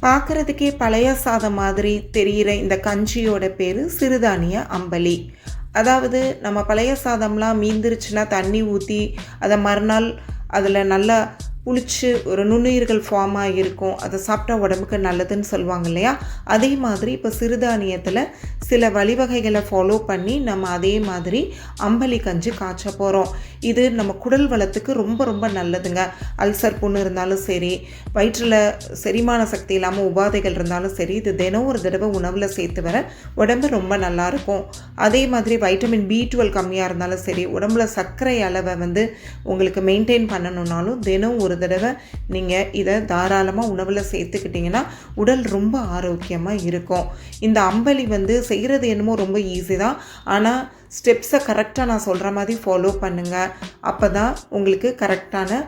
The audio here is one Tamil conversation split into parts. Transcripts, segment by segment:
பார்க்குறதுக்கே பழைய சாதம் மாதிரி தெரிகிற இந்த கஞ்சியோட பேர் சிறுதானிய அம்பலி. அதாவது நம்ம பழைய சாதம்லாம் மீந்துருச்சுன்னா தண்ணி ஊற்றி அதை மறுநாள் அதில் நல்லா புளிச்சு ஒரு நுண்ணுயிர்கள் ஃபார்ம் ஆகியிருக்கும். அதை சாப்பிட்டா உடம்புக்கு நல்லதுன்னு சொல்லுவாங்க இல்லையா? அதே மாதிரி இப்போ சிறுதானியத்தில் சில வழிவகைகளை ஃபாலோ பண்ணி நம்ம அதே மாதிரி அம்பலி கஞ்சி காய்ச்ச போகிறோம். இது நம்ம குடல் வளத்துக்கு ரொம்ப ரொம்ப நல்லதுங்க. அல்சர் புண்ணு இருந்தாலும் சரி, வயிற்றில் செரிமான சக்தி இல்லாமல் உபாதைகள் இருந்தாலும் சரி, இது தினம் ஒரு தடவை உணவில் சேர்த்து வர உடம்பு ரொம்ப நல்லாயிருக்கும். அதே மாதிரி வைட்டமின் B12 கம்மியாக இருந்தாலும் சரி, உடம்புல சர்க்கரை அளவை உங்களுக்கு மெயின்டைன் பண்ணணுன்னாலும் தினம் ஒரு தடவை நீங்கள் இதை தாராளமாக உணவில் சேர்த்துக்கிட்டிங்கன்னா உடல் ரொம்ப ஆரோக்கியமாக இருக்கும். இந்த அம்பலி செய்கிறது என்னமோ ரொம்ப ஈஸி தான். ஆனால் ஸ்டெப்ஸை கரெக்டாக நான் சொல்கிற மாதிரி ஃபாலோ பண்ணுங்கள். அப்போ தான் உங்களுக்கு கரெக்டான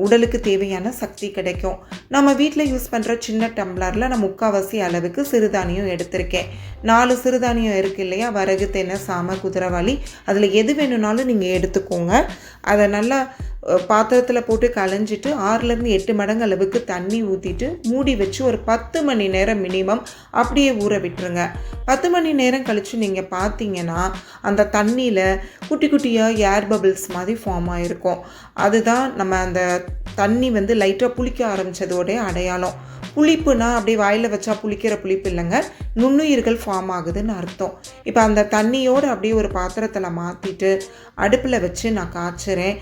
உடலுக்கு தேவையான சக்தி கிடைக்கும். நம்ம வீட்டில் யூஸ் பண்ணுற சின்ன டம்ளரில் நான் 3/4 அளவுக்கு சிறுதானியம் எடுத்திருக்கேன். 4 சிறுதானியம் இருக்குது இல்லையா? வரகு, தென்னை, சாமை, குதிரைவாளி, அதில் எது வேணும்னாலும் நீங்கள் எடுத்துக்கோங்க. அதை நல்லா பாத்திரத்தில் போட்டு களைஞ்சிட்டு 6லேருந்து 8 மடங்கு அளவுக்கு தண்ணி ஊற்றிட்டு மூடி வச்சு ஒரு 10 மணி நேரம் மினிமம் அப்படியே ஊற விட்டுருங்க. 10 மணி நேரம் கழித்து நீங்கள் பார்த்தீங்கன்னா அந்த தண்ணியில் குட்டி குட்டியாக ஏர் பபிள்ஸ் மாதிரி ஃபார்ம் ஆகிருக்கும். அதுதான் நம்ம அந்த தண்ணி லைட்டாக புளிக்க ஆரம்பித்ததோடைய அடையாளம். புளிப்புனா அப்படியே வாயில் வச்சா புளிக்கிற புளிப்பு இல்லைங்க, நுண்ணுயிர்கள் ஃபார்ம் ஆகுதுன்னு அர்த்தம். இப்போ அந்த தண்ணியோடு அப்படியே ஒரு பாத்திரத்தில் மாற்றிட்டு அடுப்பில் வச்சு நான் காய்ச்சுறேன்.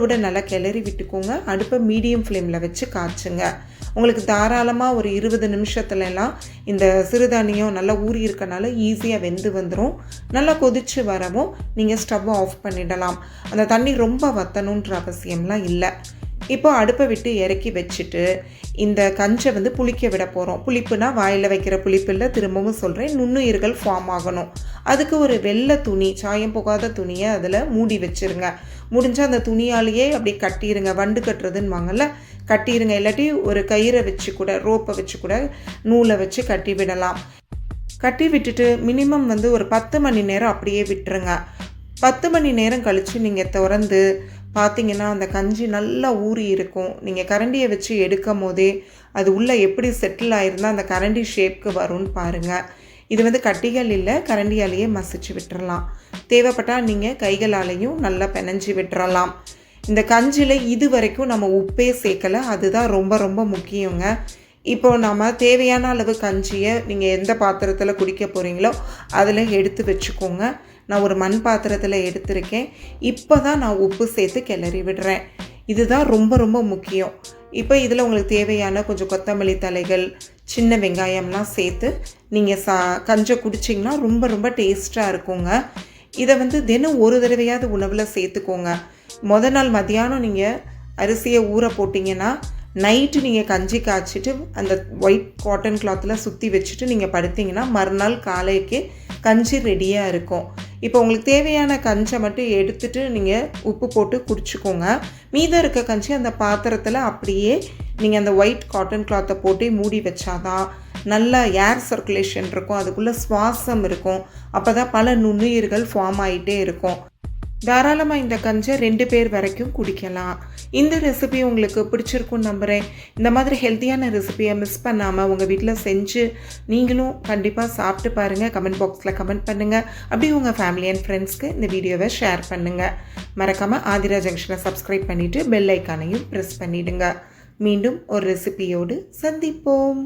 விட நல்லா கிளறி விட்டுக்கோங்க. அடுப்பை மீடியம் ஃப்ளேமில் வச்சு காய்ச்சுங்க. உங்களுக்கு தாராளமாக ஒரு 20 நிமிஷத்துலலாம் இந்த சிறுதானியம் நல்லா ஊறி இருக்கனால ஈஸியாக வெந்து வந்துடும். நல்லா கொதித்து வரவும் நீங்கள் ஸ்டவ்வை ஆஃப் பண்ணிடலாம். அந்த தண்ணி ரொம்ப வற்றணுன்ற அவசியம்லாம் இல்லை. இப்போ அடுப்பை விட்டு இறக்கி வச்சுட்டு இந்த கஞ்சை புளிக்க விட போகிறோம். புளிப்புனா வாயில் வைக்கிற புளிப்பு இல்லை, திரும்பவும் சொல்கிறேன், நுண்ணுயிர்கள் ஃபார்ம் ஆகணும். அதுக்கு ஒரு வெள்ளை துணி, சாயம் போகாத துணியை அதில் மூடி வச்சுருங்க. முடிஞ்சால் அந்த துணியாலேயே அப்படி கட்டிடுங்க. வண்டு கட்டுறதுன்னு வாங்கல, கட்டிடுங்க. இல்லாட்டி ஒரு கயிறை வச்சு கூட, ரோப்பை வச்சு கூட, நூலை வச்சு கட்டி விடலாம். கட்டி விட்டுட்டு மினிமம் ஒரு 10 மணி நேரம் அப்படியே விட்டுருங்க. 10 மணி நேரம் கழித்து நீங்கள் திறந்து பார்த்தீங்கன்னா அந்த கஞ்சி நல்லா ஊறி இருக்கும். நீங்கள் கரண்டியை வச்சு எடுக்கும் போதே அது உள்ளே எப்படி செட்டில் ஆகிருந்தால் அந்த கரண்டி ஷேப்க்கு வரும்னு பாருங்கள். இது கட்டிகள் இல்லை, கரண்டியாலேயே மசிச்சு விட்டுறலாம். தேவைப்பட்டால் நீங்கள் கைகளாலேயும் நல்லா பிணைஞ்சி விட்டுறலாம். இந்த கஞ்சியில் இது வரைக்கும் நம்ம உப்பே சேர்க்கலை, அதுதான் ரொம்ப ரொம்ப முக்கியங்க. இப்போது நம்ம தேவையான அளவு கஞ்சியை நீங்கள் எந்த பாத்திரத்தில் குடிக்க போகிறீங்களோ அதில் எடுத்து வச்சுக்கோங்க. நான் ஒரு மண் பாத்திரத்தில் எடுத்திருக்கேன். இப்போ தான் நான் உப்பு சேர்த்து கிளறி விடுறேன். இதுதான் ரொம்ப ரொம்ப முக்கியம். இப்போ இதில் உங்களுக்கு தேவையான கொஞ்சம் கொத்தமல்லி தலைகள், சின்ன வெங்காயம்லாம் சேர்த்து நீங்கள் கஞ்சை குடிச்சிங்கன்னா ரொம்ப ரொம்ப டேஸ்ட்டாக இருக்குங்க. இதை தினம் ஒரு தடவையாவது உணவில் சேர்த்துக்கோங்க. நாள் மதியானம் நீங்கள் அரிசியை ஊற போட்டிங்கன்னா நைட்டு நீங்கள் கஞ்சி காய்ச்சிட்டு அந்த ஒயிட் காட்டன் கிளாத்தில் சுற்றி வச்சுட்டு நீங்கள் படுத்திங்கன்னா மறுநாள் காலைக்கு கஞ்சி ரெடியாக இருக்கும். இப்போ உங்களுக்கு தேவையான கஞ்சை மட்டும் எடுத்துகிட்டு நீங்கள் உப்பு போட்டு குடிச்சிக்கோங்க. மீதம் இருக்க கஞ்சி அந்த பாத்திரத்தில் அப்படியே நீங்கள் அந்த ஒயிட் காட்டன் கிளாத்தை போட்டு மூடி வச்சாதான் நல்லா ஏர் சர்க்குலேஷன் இருக்கும், அதுக்குள்ளே சுவாசம் இருக்கும். அப்போ தான் பல நுண்ணுயிர்கள் ஃபார்ம் ஆகிட்டே இருக்கும். தாராளமாக இந்த கஞ்சை 2 பேர் வரைக்கும் குடிக்கலாம். இந்த ரெசிபி உங்களுக்கு பிடிச்சிருக்குன்னு நம்புகிறேன். இந்த மாதிரி ஹெல்த்தியான ரெசிபியை மிஸ் பண்ணாமல் உங்கள் வீட்டில் செஞ்சு நீங்களும் கண்டிப்பாக சாப்பிட்டு பாருங்கள். கமெண்ட் பாக்ஸில் கமெண்ட் பண்ணுங்கள். அப்படியே உங்கள் ஃபேமிலி அண்ட் ஃப்ரெண்ட்ஸ்க்கு இந்த வீடியோவை ஷேர் பண்ணுங்கள். மறக்காமல் ஆதிரா ஜங்ஷனை சப்ஸ்கிரைப் பண்ணிவிட்டு பெல் ஐக்கானையும் ப்ரெஸ் பண்ணிவிடுங்க. மீண்டும் ஒரு ரெசிபியோடு சந்திப்போம்.